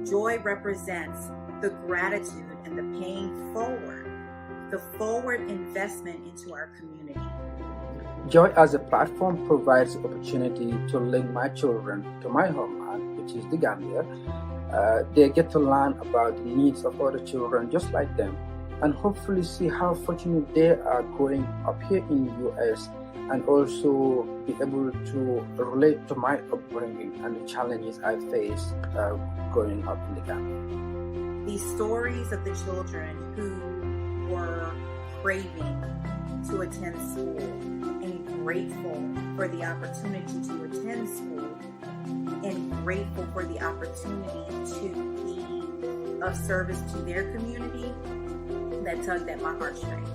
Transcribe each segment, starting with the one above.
Joy represents the gratitude and the paying forward, the forward investment into our community. JOYE as a platform provides opportunity to link my children to my homeland, which is the Gambia. They get to learn about the needs of other children just like them, and hopefully see how fortunate they are growing up here in the US, and also be able to relate to my upbringing and the challenges I face growing up in the Gambia. These stories of the children who were craving to attend school and grateful for the opportunity to attend school and grateful for the opportunity to be of service to their community, that tugged at my heartstrings.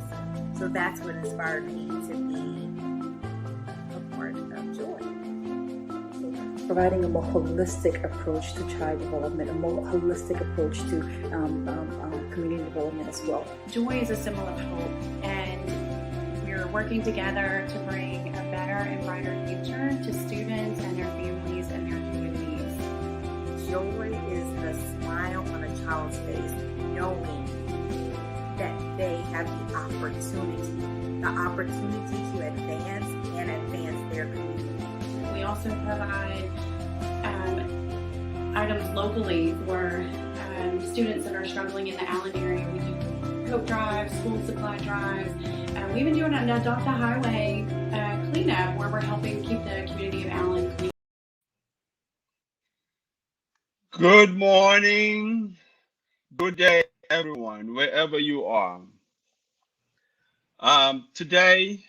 So that's what inspired me to be a part of JOYE. Providing a more holistic approach to child development, a more holistic approach to community development as well. JOYE is a symbol of hope, and we're working together to bring a better and brighter future to students and their families and their communities. JOYE is the smile on a child's face, knowing that they have the opportunity to advance their community. We also provide items locally for students that are struggling in the Allen area. We do coat drives, school supply drives. We even do an Adopt a Highway cleanup where we're helping keep the community of Allen clean. Good morning, good day, everyone, wherever you are. Today,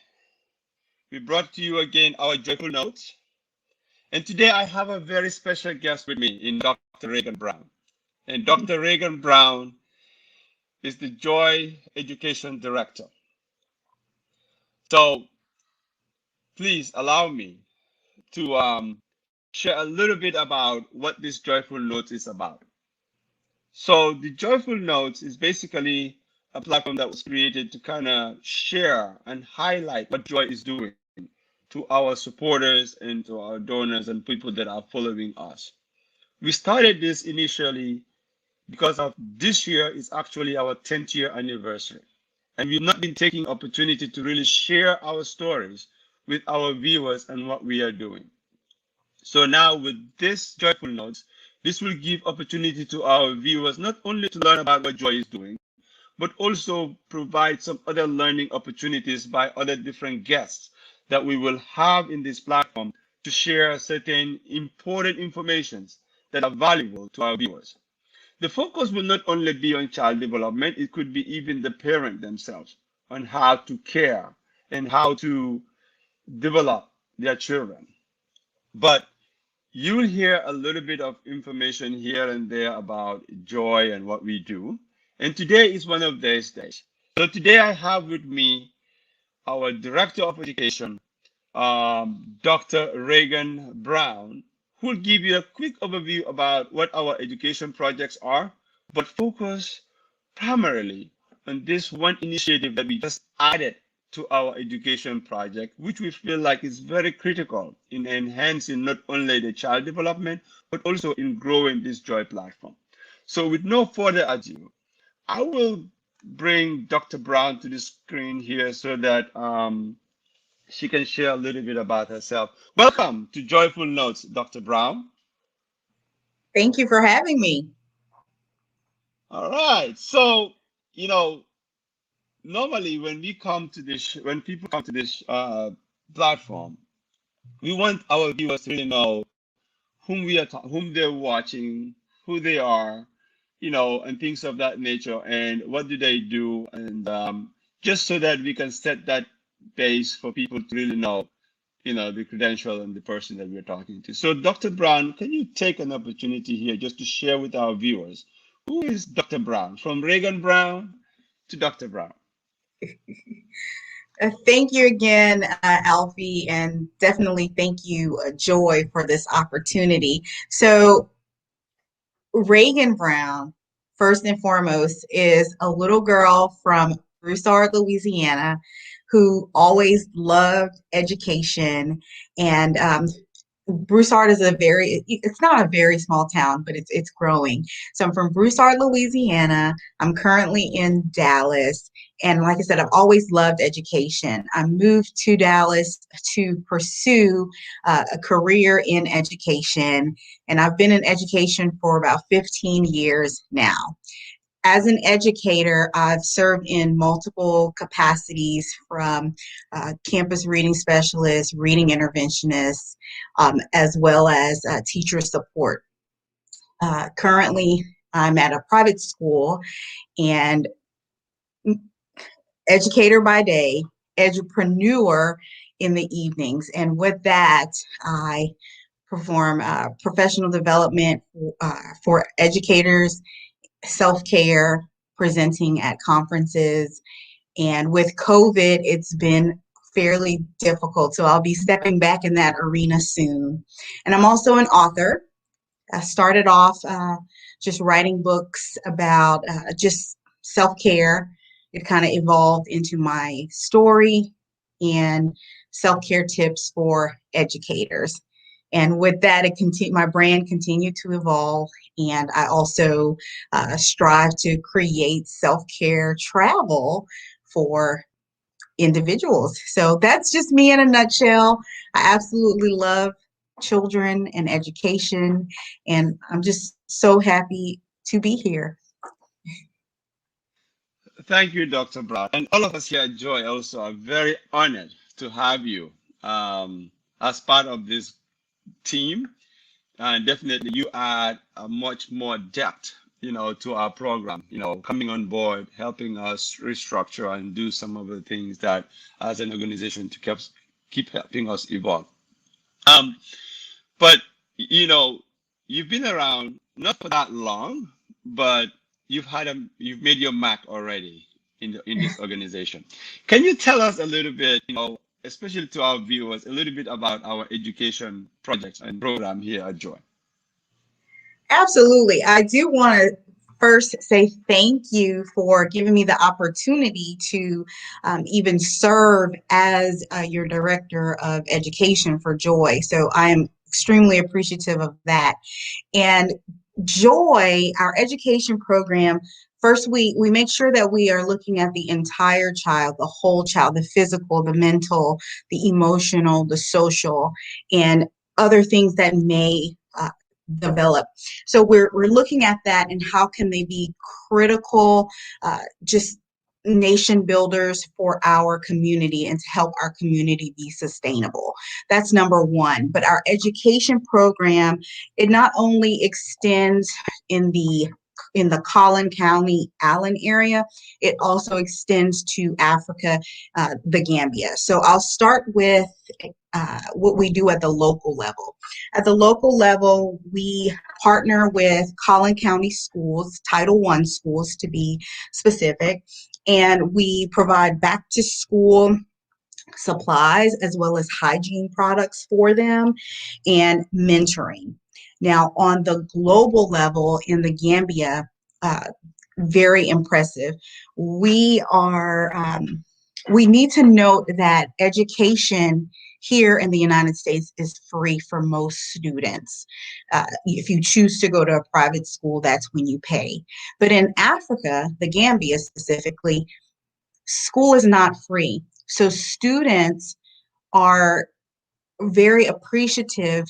we brought to you again our Joyful Notes. And today I have a very special guest with me in Dr. Ragan Brown. And Dr. Ragan Brown is the JOYE Education Director. So please allow me to share a little bit about what this Joyful Notes is about. So the Joyful Notes is basically a platform that was created to kind of share and highlight what JOYE is doing to our supporters and to our donors and people that are following us. We started this initially because of this year is actually our 10th year anniversary. And we've not been taking opportunity to really share our stories with our viewers and what we are doing. So now with this Joyful Notes, this will give opportunity to our viewers not only to learn about what JOYE is doing, but also provide some other learning opportunities by other different guests that we will have in this platform to share certain important informations that are valuable to our viewers. The focus will not only be on child development, it could be even the parent themselves on how to care and how to develop their children. But you will hear a little bit of information here and there about JOYE and what we do. And today is one of those days. So today I have with me our Director of Education, Dr. Ragan Brown, who will give you a quick overview about what our education projects are, but focus primarily on this one initiative that we just added to our education project, which we feel like is very critical in enhancing not only the child development, but also in growing this JOYE platform. So with no further ado, I will bring Dr. Brown to the screen here so that she can share a little bit about herself. Welcome to Joyful Notes, Dr. Brown. Thank you for having me. All right. So, you know, normally when people come to this platform, we want our viewers to really know whom they're watching, who they are, you know, and things of that nature, and what do they do, and just so that we can set that base for people to really know, you know, the credential and the person that we're talking to. So Dr. Brown, can you take an opportunity here just to share with our viewers, who is Dr. Brown, from Ragan Brown to Dr. Brown? Thank you again, Alfie, and definitely thank you, JOYE, for this opportunity. So Ragan Brown, first and foremost, is a little girl from Broussard, Louisiana, who always loved education and Broussard is it's not a very small town, but it's growing. So I'm from Broussard, Louisiana. I'm currently in Dallas. And like I said, I've always loved education. I moved to Dallas to pursue a career in education. And I've been in education for about 15 years now. As an educator, I've served in multiple capacities, from campus reading specialist, reading interventionist, as well as teacher support. Currently, I'm at a private school and educator by day, edupreneur in the evenings. And with that, I perform professional development for educators, self-care, presenting at conferences. And with COVID, it's been fairly difficult. So I'll be stepping back in that arena soon. And I'm also an author. I started off just writing books about just self-care. It kind of evolved into my story and self-care tips for educators. And with that, my brand continued to evolve. And I also strive to create self-care travel for individuals. So that's just me in a nutshell. I absolutely love children and education, and I'm just so happy to be here. Thank you, Dr. Brown. And all of us here at JOYE also are very honored to have you as part of this team. And definitely you add a much more depth, to our program, coming on board, helping us restructure and do some of the things that as an organization to keep helping us evolve. But, you've been around not for that long, but you've made your mark already in this organization. Can you tell us a little bit, especially to our viewers, a little bit about our education projects and program here at JOYE? Absolutely. I do want to first say thank you for giving me the opportunity to even serve as your Director of Education for JOYE. So I am extremely appreciative of that. And JOYE, our education program, first we make sure that we are looking at the entire child, the whole child, the physical, the mental, the emotional, the social, and other things that may develop. So we're looking at that and how can they be critical, just nation builders for our community and to help our community be sustainable. That's number one. But our education program, it not only extends in the Collin County, Allen area, it also extends to Africa, the Gambia. So I'll start with what we do at the local level. At the local level, we partner with Collin County schools, Title I schools to be specific, and we provide back to school supplies as well as hygiene products for them and mentoring. Now, on the global level in the Gambia, very impressive. We need to note that education here in the United States is free for most students. If you choose to go to a private school, that's when you pay. But in Africa, the Gambia specifically, school is not free. So students are very appreciative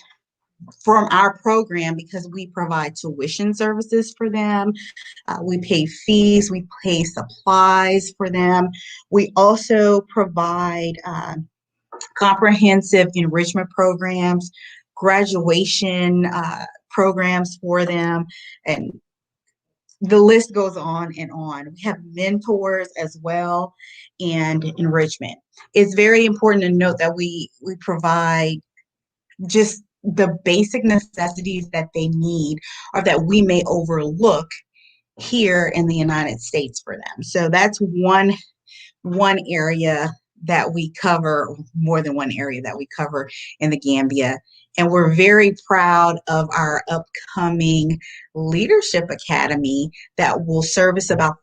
from our program because we provide tuition services for them. We pay fees, we pay supplies for them. We also provide comprehensive enrichment programs, graduation programs for them, and the list goes on and on. We have mentors as well and enrichment. It's very important to note that we provide just the basic necessities that they need or that we may overlook here in the United States for them. So that's one area that we cover, more than one area that we cover in the Gambia. And we're very proud of our upcoming Leadership Academy that will service about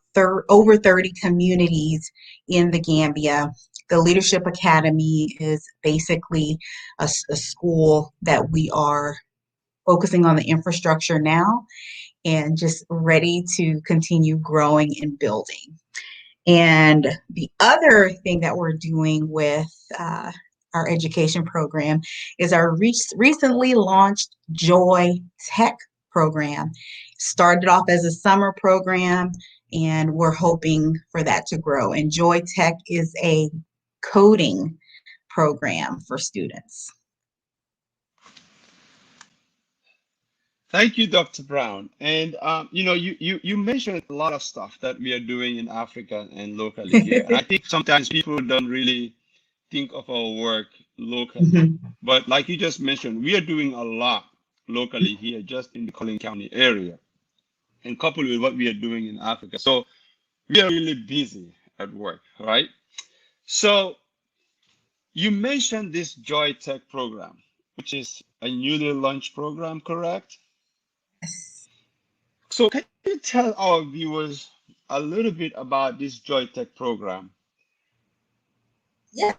over 30 communities in the Gambia. The Leadership Academy is basically a school that we are focusing on the infrastructure now and just ready to continue growing and building. And the other thing that we're doing with our education program is our recently launched JOYE Tech Program. Started off as a summer program, and we're hoping for that to grow. And JOYE Tech is a coding program for students. Thank you, Dr. Brown. And you mentioned a lot of stuff that we are doing in Africa and locally here. And I think sometimes people don't really think of our work locally. Mhm. But like you just mentioned, we are doing a lot locally here, just in the Collin County area, and coupled with what we are doing in Africa. So we are really busy at work, right? So you mentioned this JOYE Tech program, which is a newly launched program, correct? Yes. So can you tell our viewers a little bit about this JOYE Tech program? Yes.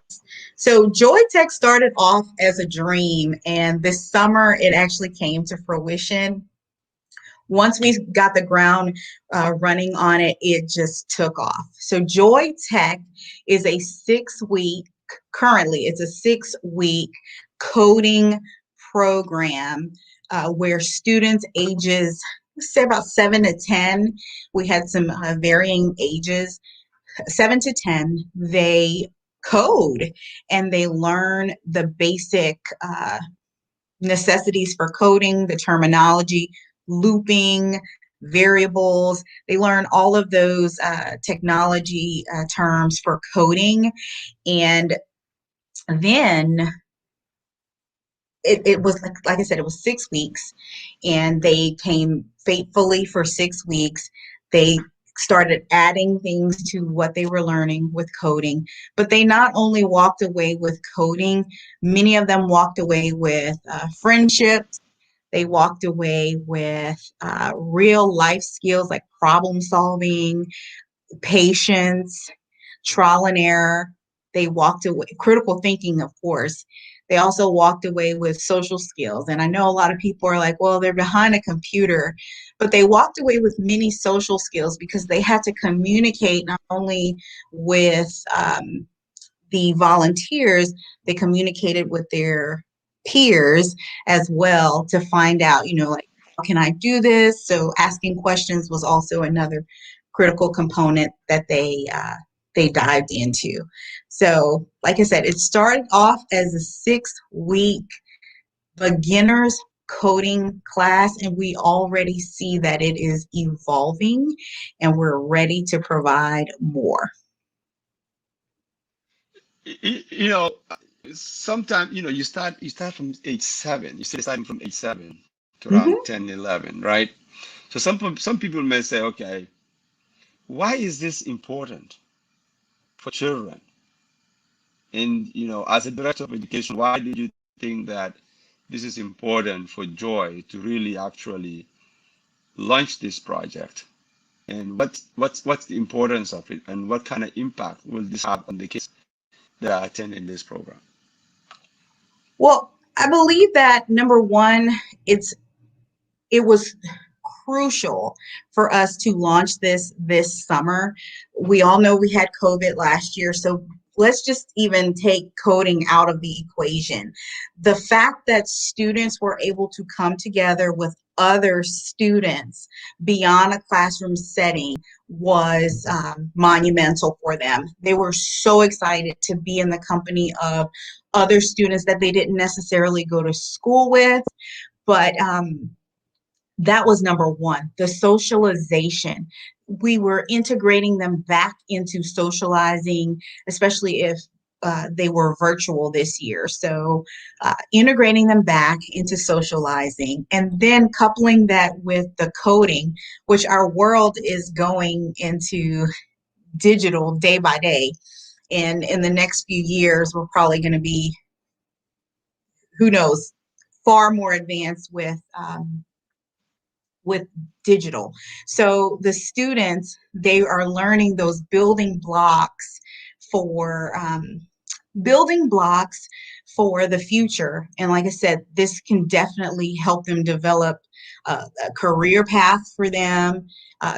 So JOYE Tech started off as a dream, and this summer it actually came to fruition. Once we got the ground running on it, it just took off. So JOYE Tech is a 6-week, currently it's a 6-week coding program where students ages, say about 7 to 10, we had some varying ages, 7 to 10, they code and they learn the basic necessities for coding, the terminology, looping, variables. They learn all of those technology terms for coding. And then it was, like I said, it was 6 weeks, and they came faithfully for 6 weeks. They started adding things to what they were learning with coding, but they not only walked away with coding, many of them walked away with friendships. They walked away with real life skills like problem solving, patience, trial and error. They walked away, critical thinking, of course. They also walked away with social skills. And I know a lot of people are like, well, they're behind a computer, but they walked away with many social skills because they had to communicate not only with the volunteers, they communicated with their peers as well to find out, like, how can I do this? So asking questions was also another critical component that they dived into. So, like I said, it started off as a 6-week beginners coding class, and we already see that it is evolving and we're ready to provide more. You know, sometimes, you start from age 7. You say starting from age 7 to around Mm-hmm. 10, 11, right? So some people may say, okay, why is this important for children? And, as a director of education, why did you think that this is important for JOYE to really actually launch this project? And what's the importance of it, and what kind of impact will this have on the kids that are attending this program? Well, I believe that number one, it was crucial for us to launch this summer. We all know we had COVID last year, so let's just even take coding out of the equation. The fact that students were able to come together with other students beyond a classroom setting was monumental for them. They were so excited to be in the company of other students that they didn't necessarily go to school with, but that was number one, the socialization. We were integrating them back into socializing, especially if they were virtual this year. So integrating them back into socializing, and then coupling that with the coding, which our world is going into digital day by day. And in the next few years, we're probably going to be, who knows, far more advanced with digital. So the students, they are learning those building blocks for building blocks for the future. And like I said, this can definitely help them develop a career path for them.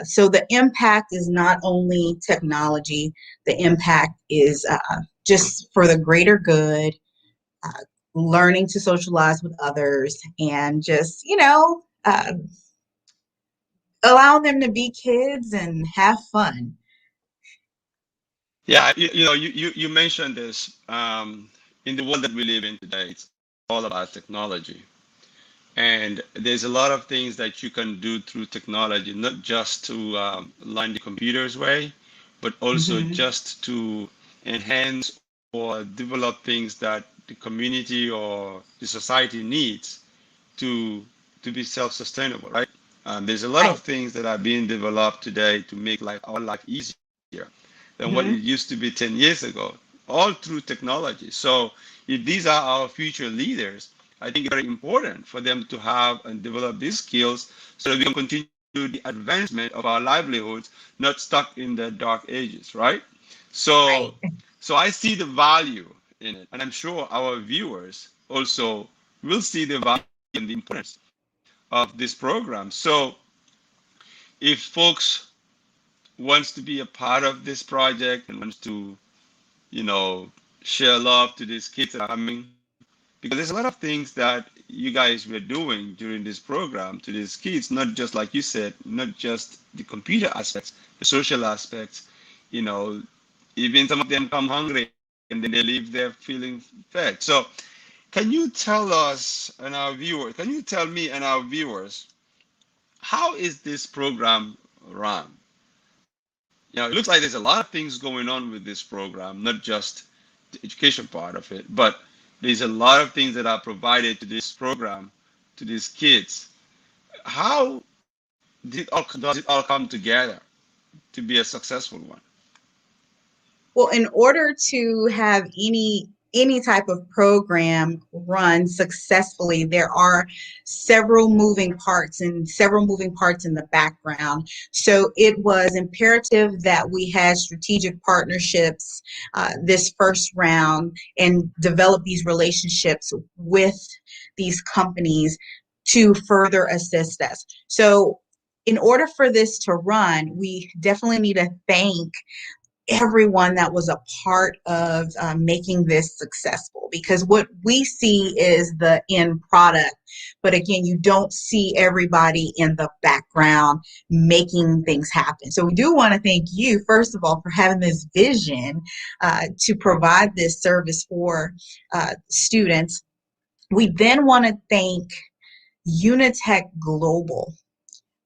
So the impact is not only technology, the impact is just for the greater good, learning to socialize with others, and just, allow them to be kids and have fun. Yeah, you mentioned this. In the world that we live in today, it's all about technology. And there's a lot of things that you can do through technology, not just to learn the computer's way, but also Mhm. just to enhance or develop things that the community or the society needs to to be self-sustainable, right? There's a lot Right. of things that are being developed today to make our life easier than what it Mhm. used to be 10 years ago, all through technology. So if these are our future leaders, I think it's very important for them to have and develop these skills so that we can continue the advancement of our livelihoods, not stuck in the dark ages, right? Right. So, so I see the value in it, and I'm sure our viewers also will see the value and the importance of this program. So, if folks wants to be a part of this project and wants to, you know, share love to these kids that are coming, because there's a lot of things that you guys were doing during this program to these kids, not just like you said, not just the computer aspects, the social aspects, you know, even some of them come hungry and then they leave there feeling fed. So can you tell us and our viewers, can you tell me and our viewers, how is this program run? It looks like there's a lot of things going on with this program, not just the education part of it, but there's a lot of things that are provided to this program, to these kids. How does it all come together to be a successful one? Well, in order to have any type of program run successfully, there are several moving parts in the background. So it was imperative that we had strategic partnerships this first round and develop these relationships with these companies to further assist us. So in order for this to run, we definitely need to thank everyone that was a part of making this successful, because what we see is the end product, but again, you don't see everybody in the background making things happen. So we do want to thank you, first of all, for having this vision to provide this service for students. We then want to thank Unitech Global.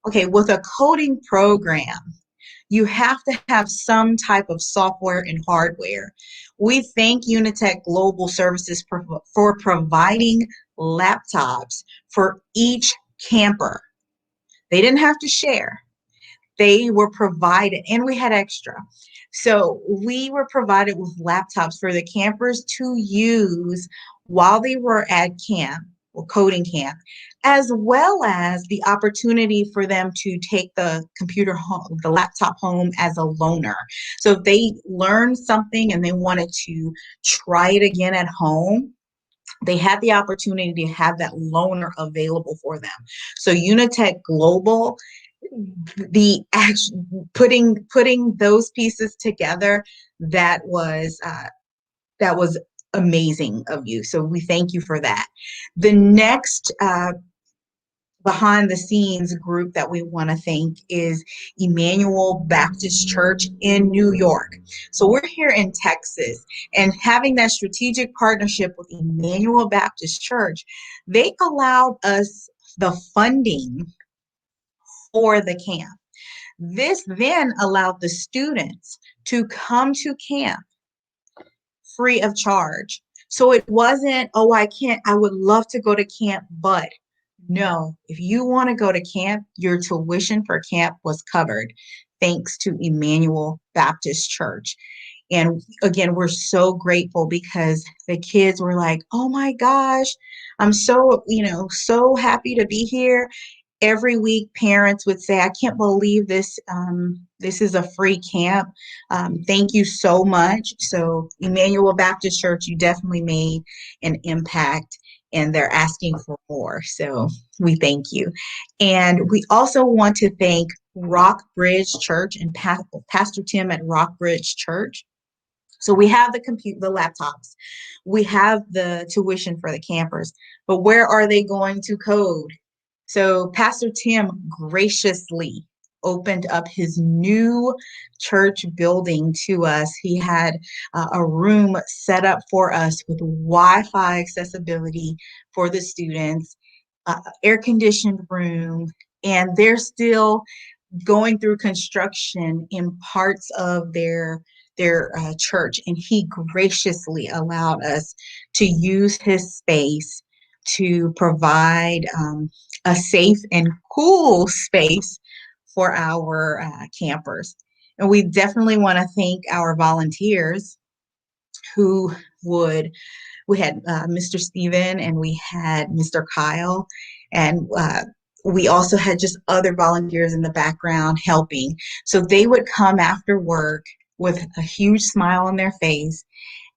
Okay, with a coding program, you have to have some type of software and hardware. We thank Unitech Global Services for providing laptops for each camper. They didn't have to share. They were provided, and we had extra. So we were provided with laptops for the campers to use while they were at camp or coding camp, as well as the opportunity for them to take the computer home, the laptop home as a loaner. So if they learned something and they wanted to try it again at home, they had the opportunity to have that loaner available for them. So Unitech Global, the action, putting those pieces together, that was amazing of you. So we thank you for that. The next behind the scenes group that we want to thank is Emmanuel Baptist Church in New York. So we're here in Texas, and having that strategic partnership with Emmanuel Baptist Church, they allowed us the funding for the camp. This then allowed the students to come to camp free of charge. So it wasn't, oh, I would love to go to camp, but no, if you want to go to camp, your tuition for camp was covered thanks to Emmanuel Baptist Church. And again, we're so grateful because the kids were like, oh my gosh, I'm so happy to be here. every week parents would say, I can't believe this, this is a free camp. Thank you so much. So Emmanuel Baptist Church, you definitely made an impact, and they're asking for more. So we thank you. And we also want to thank Rock Bridge Church and Pastor Tim at Rock Bridge Church. So we have the laptops, we have the tuition for the campers, but where are they going to code? So Pastor Tim graciously opened up his new church building to us. He had a room set up for us with Wi-Fi accessibility for the students, air-conditioned room, and they're still going through construction in parts of their church, and he graciously allowed us to use his space to provide a safe and cool space for our campers. And we definitely want to thank our volunteers who we had Mr. Steven and we had Mr. Kyle, and we also had just other volunteers in the background helping. So they would come after work with a huge smile on their face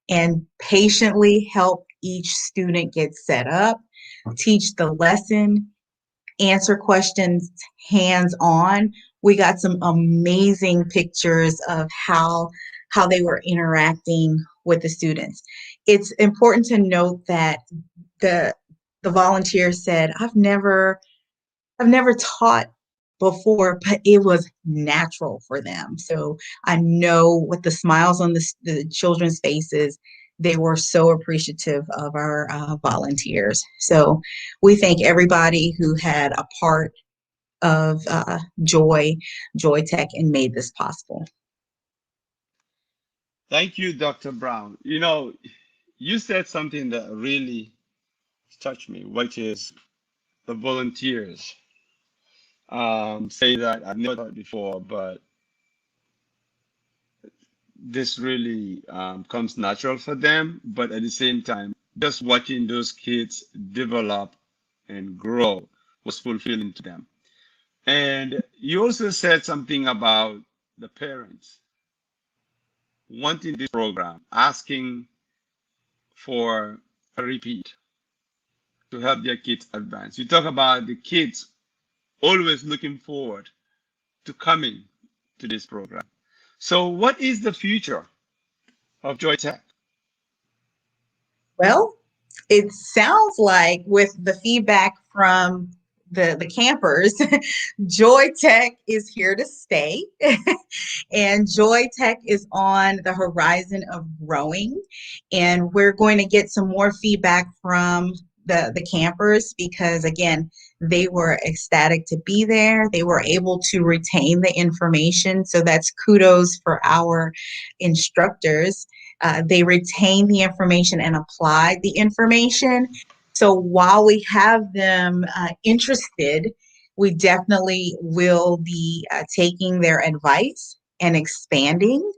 and patiently help each student get set up, teach the lesson, answer questions hands-on. We got some amazing pictures of how they were interacting with the students. It's important to note that the volunteer said, I've never taught before, but it was natural for them. So I know with the smiles on the children's faces, they were so appreciative of our volunteers. So we thank everybody who had a part of JOYE Tech and made this possible. Thank you, Dr. Brown. You know, you said something that really touched me, which is the volunteers. Say that I've never thought before, but this really comes natural for them. But at the same time, just watching those kids develop and grow was fulfilling to them. And you also said something about the parents wanting this program, asking for a repeat to help their kids advance. You talk about the kids always looking forward to coming to this program. So what is the future of JOYE Tech? Well, it sounds like with the feedback from the campers, JOYE Tech is here to stay. And JOYE Tech is on the horizon of growing. And we're going to get some more feedback from the campers because, again, they were ecstatic to be there. They were able to retain the information. So that's kudos for our instructors. They retained the information and applied the information. So while we have them interested, we definitely will be taking their advice and expanding.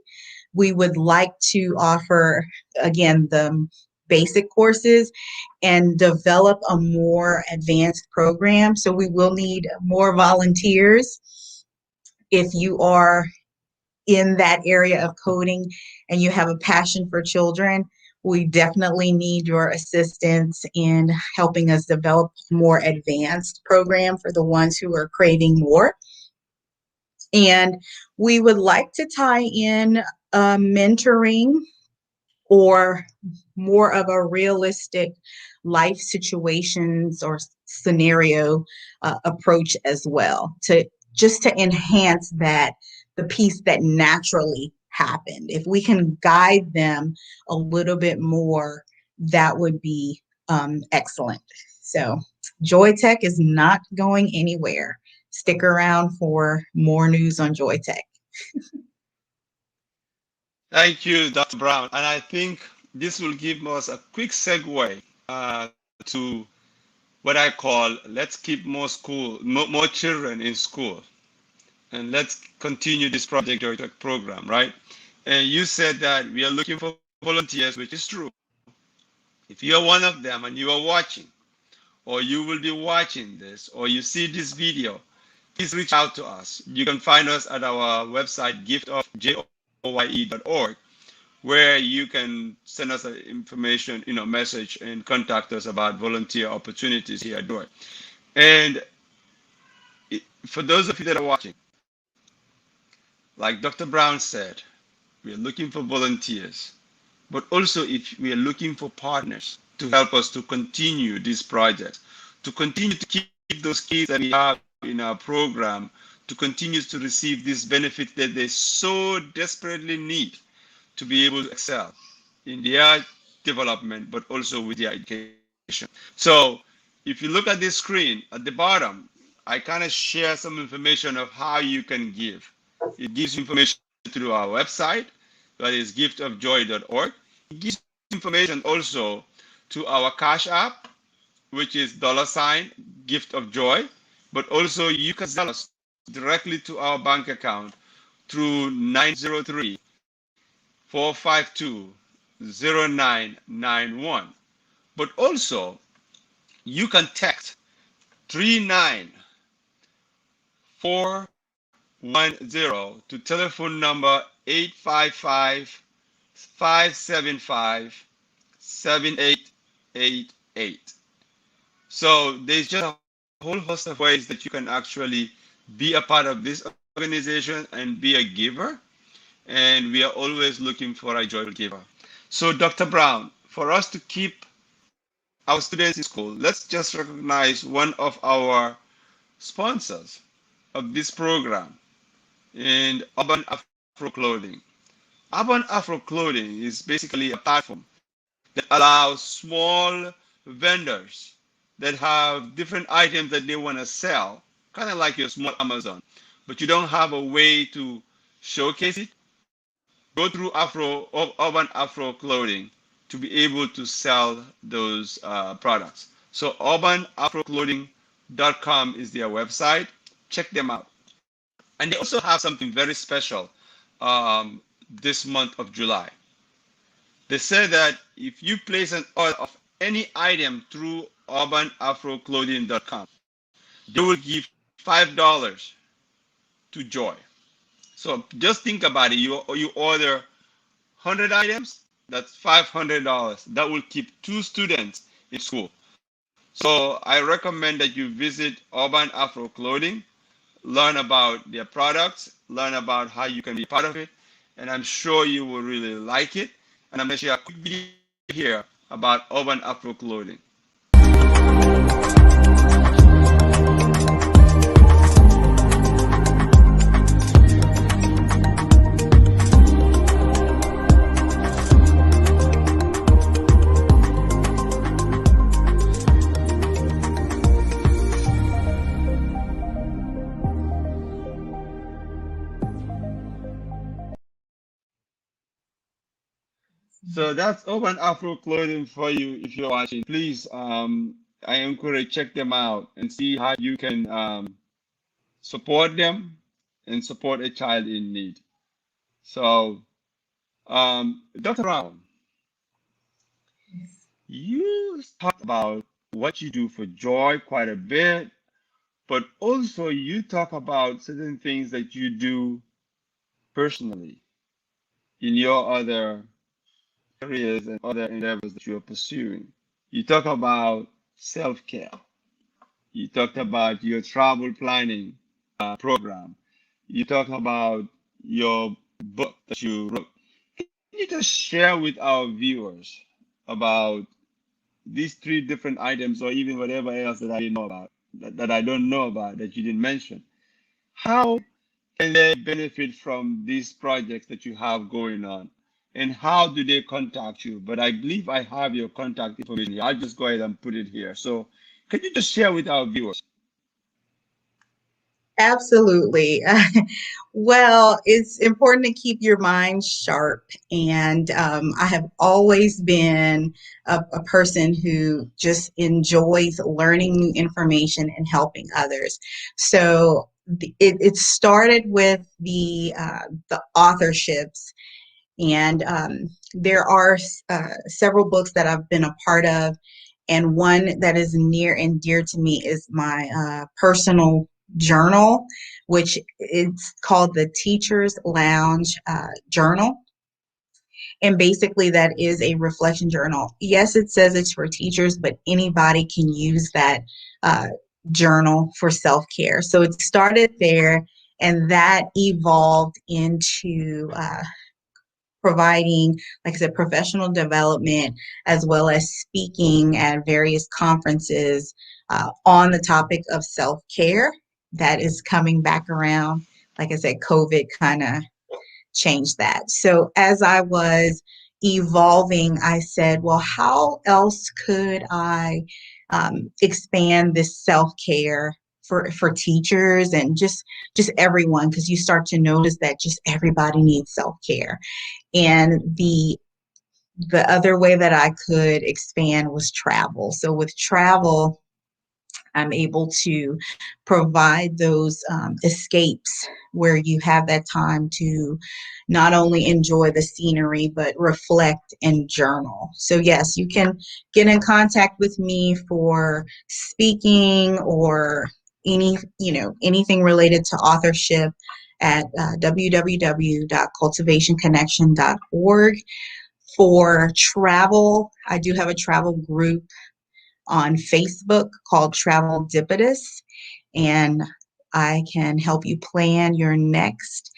We would like to offer, again, the basic courses and develop a more advanced program. So we will need more volunteers. If you are in that area of coding and you have a passion for children, we definitely need your assistance in helping us develop a more advanced program for the ones who are craving more. And we would like to tie in mentoring or more of a realistic life situations or scenario approach as well, to just to enhance that, the piece that naturally happened. If we can guide them a little bit more, that would be excellent. So JOYE Tech is not going anywhere. Stick around for more news on JOYE Tech. Thank you, Dr. Brown. And I think this will give us a quick segue to what I call, let's keep more children in school. And let's continue this project JOYE Tech program, right? And you said that we are looking for volunteers, which is true. If you're one of them and you are watching, or you will be watching this, or you see this video, please reach out to us. You can find us at our website, giftofjoye.org, where you can send us information, message, and contact us about volunteer opportunities here at JOYE. And for those of you that are watching, like Dr. Brown said, we are looking for volunteers, but also if we are looking for partners to help us to continue this project, to continue to keep those kids that we have in our program, to continue to receive this benefit that they so desperately need to be able to excel in their development, but also with their education. So if you look at this screen at the bottom, I kind of share some information of how you can give. It gives information through our website, that is giftofjoye.org. It gives information also to our Cash App, which is $gift of joy, but also you can sell us directly to our bank account through 903-452-0991. But also you can text 39410 to telephone number 855-575-7888. So there's just a whole host of ways that you can actually be a part of this organization and be a giver. And we are always looking for a joyful giver. So Dr. Brown, for us to keep our students in school, let's just recognize one of our sponsors of this program, and Urban Afro Clothing. Urban Afro Clothing is basically a platform that allows small vendors that have different items that they want to sell, kind of like your small Amazon, but you don't have a way to showcase it. Go through Urban Afro Clothing to be able to sell those products. So urbanafroclothing.com is their website. Check them out. And they also have something very special this month of July. They say that if you place an order of any item through urbanafroclothing.com, they will give $5 to JOYE. So just think about it. You order 100 items, that's $500. That will keep 2 students in school. So I recommend that you visit Urban Afro Clothing, learn about their products, learn about how you can be part of it, and I'm sure you will really like it. And I'm going to share a quick video here about Urban Afro Clothing. So that's Urban Afro Clothing for you if you're watching. Please, I encourage check them out and see how you can support them and support a child in need. So, Dr. Brown, you talked about what you do for JOYE quite a bit, but also you talk about certain things that you do personally in your other careers and other endeavors that you are pursuing. You talk about self-care. You talked about your travel planning program. You talk about your book that you wrote. Can you just share with our viewers about these 3 different items, or even whatever else that I didn't know about, that I don't know about, that you didn't mention? How can they benefit from these projects that you have going on? And how do they contact you? But I believe I have your contact information here. I'll just go ahead and put it here. So can you just share with our viewers? Absolutely. Well, it's important to keep your mind sharp. And I have always been a person who just enjoys learning new information and helping others. So it started with the authorships. And there are several books that I've been a part of. And one that is near and dear to me is my personal journal, which it's called the Teacher's Lounge Journal. And basically, that is a reflection journal. Yes, it says it's for teachers, but anybody can use that journal for self-care. So it started there, and that evolved into providing, like I said, professional development, as well as speaking at various conferences on the topic of self-care. That is coming back around. Like I said, COVID kind of changed that. So as I was evolving, I said, well, how else could I expand this self-care for teachers and just everyone? Because you start to notice that just everybody needs self-care. And the other way that I could expand was travel. So with travel, I'm able to provide those escapes where you have that time to not only enjoy the scenery, but reflect and journal. So yes, you can get in contact with me for speaking or anything related to authorship at www.cultivationconnection.org. For travel, I do have a travel group on Facebook called Travel Dipitus, and I can help you plan your next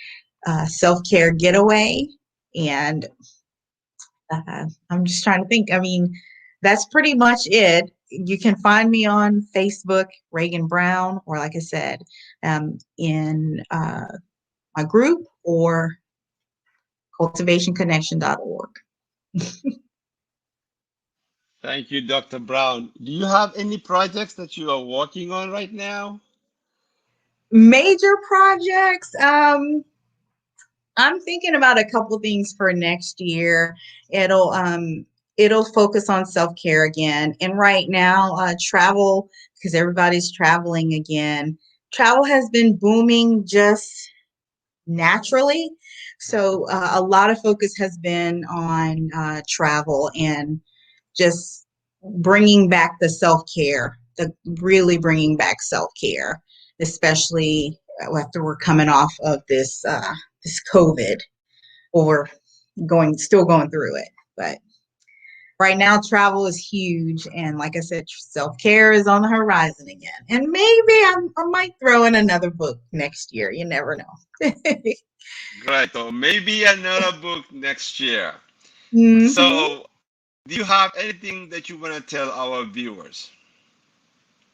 self-care getaway. And I'm just trying to think. I mean, that's pretty much it. You can find me on Facebook, Ragan Brown, or like I said, in my group or cultivationconnection.org. Thank you, Dr. Brown. Do you have any projects that you are working on right now? Major projects. I'm thinking about a couple things for next year. It'll focus on self-care again. And right now, travel, because everybody's traveling again. Travel has been booming just naturally. So a lot of focus has been on travel and just bringing back the self-care, really bringing back self-care, especially after we're coming off of this COVID, or still going through it. But right now, travel is huge, and like I said, self-care is on the horizon again. And maybe I might throw in another book next year. You never know. Great. So maybe another book next year. Mm-hmm. So, do you have anything that you want to tell our viewers?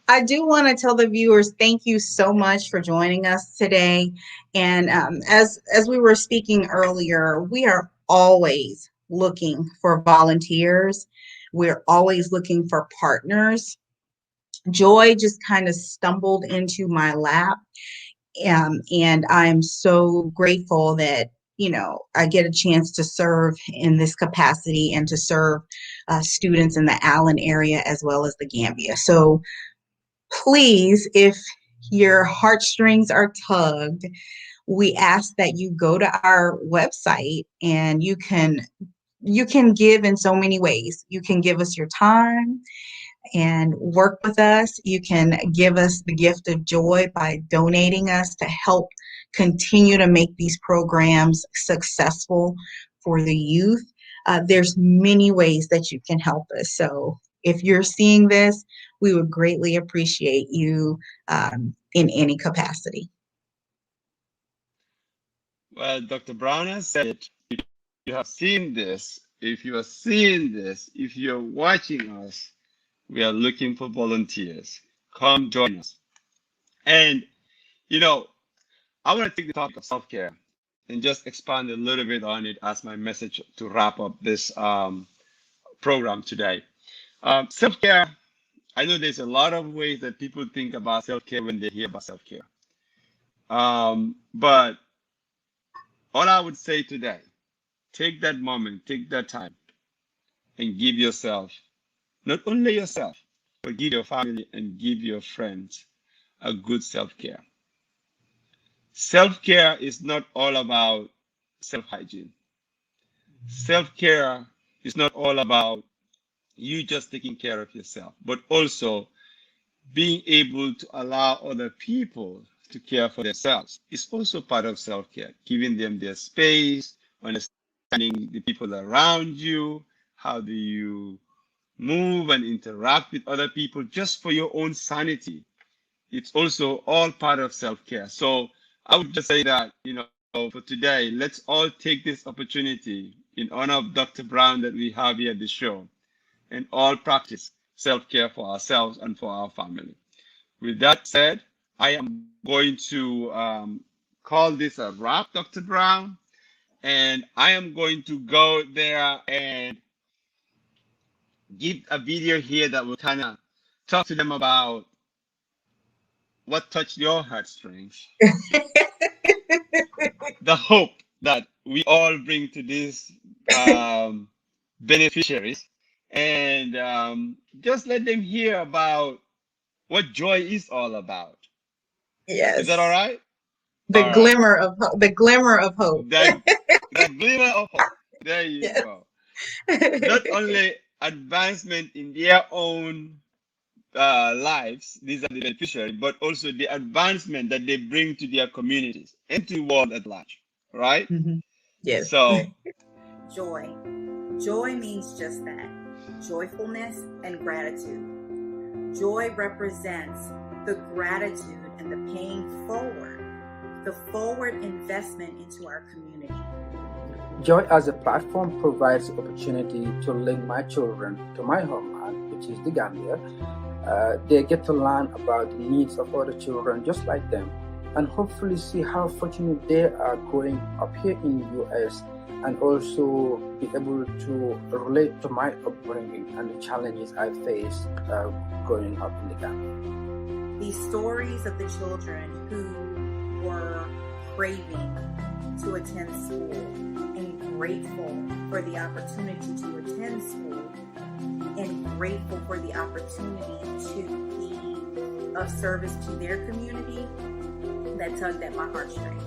I do want to tell the viewers, thank you so much for joining us today. And as we were speaking earlier, we are always looking for volunteers. We're always looking for partners. JOYE just kind of stumbled into my lap. And I'm so grateful that, I get a chance to serve in this capacity and to serve students in the Allen area as well as the Gambia. So please, if your heartstrings are tugged, we ask that you go to our website, and you can give in so many ways. You can give us your time and work with us. You can give us the gift of joy by donating us to help continue to make these programs successful for the youth. There's many ways that you can help us. So if you're seeing this, we would greatly appreciate you in any capacity. Well, Dr. Brown has said, if you have seen this, if you are seeing this, if you're watching us, we are looking for volunteers. Come join us. And, I want to take the topic of self-care and just expand a little bit on it as my message to wrap up this program today. Self-care, I know there's a lot of ways that people think about self-care when they hear about self-care. But all I would say today, take that moment, take that time, and give yourself, not only yourself, but give your family and give your friends a good self-care. Self-care is not all about self-hygiene. Self-care is not all about, you just taking care of yourself, but also being able to allow other people to care for themselves is also part of self-care, giving them their space, understanding the people around you, how do you move and interact with other people just for your own sanity. It's also all part of self-care. So I would just say that, for today, let's all take this opportunity in honor of Dr. Brown that we have here at the show and all practice self-care for ourselves and for our family. With that said, I am going to call this a wrap, Dr. Brown, and I am going to go there and give a video here that will kind of talk to them about what touched your heartstrings. The hope that we all bring to these beneficiaries, and just let them hear about what joy is all about. Yes. Is that all right? The All glimmer of hope. The glimmer of hope. The glimmer of hope. There you go. Not only advancement in their own lives, these are the beneficiaries, but also the advancement that they bring to their communities and to the world at large. Right? Mm-hmm. Yes. So, Joy. Joy means just that, joyfulness and gratitude. Joy represents the gratitude and the paying forward, the forward investment into our community. JOYE as a platform provides opportunity to link my children to my homeland, which is the Gambia. They get to learn about the needs of other children just like them, and hopefully see how fortunate they are growing up here in the US, and also be able to relate to my upbringing and the challenges I faced growing up in the Gambia. These stories of the children who were craving to attend school and grateful for the opportunity to attend school and grateful for the opportunity to be of service to their community, that tugged at my heartstrings.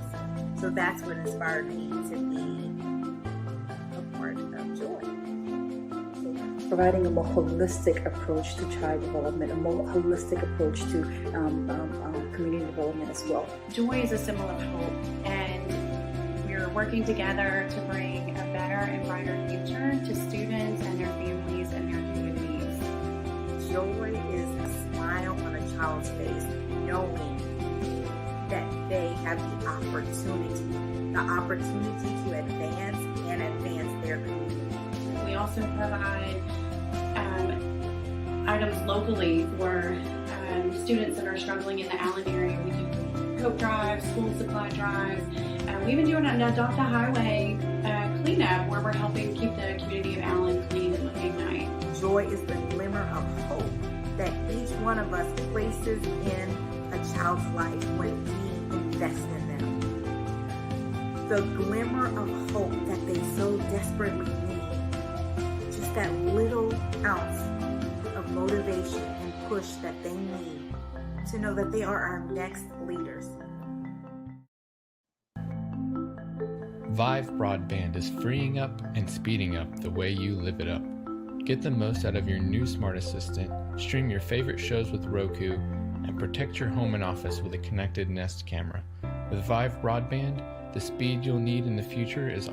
So that's what inspired me to be a part of JOYE. Providing a more holistic approach to child development, a more holistic approach to community development as well. JOYE is a symbol of hope, and we're working together to bring a better and brighter future to students and their families and their communities. Joy is a smile on a child's face, knowing that they have the opportunity to advance their community. We also provide items locally for students that are struggling in the Allen area. We do coat drives, school supply drives. We even do an Adopt a Highway cleanup where we're helping keep the community of Allen clean and looking nice. Joy is the glimmer of hope that each one of us places in a child's life when we invest in them. The glimmer of hope that they so desperately need. Just that little ounce of motivation and push that they need to know that they are our next leaders. Vive Broadband is freeing up and speeding up the way you live it up. Get the most out of your new smart assistant, stream your favorite shows with Roku, and protect your home and office with a connected Nest camera. With Vive Broadband, the speed you'll need in the future is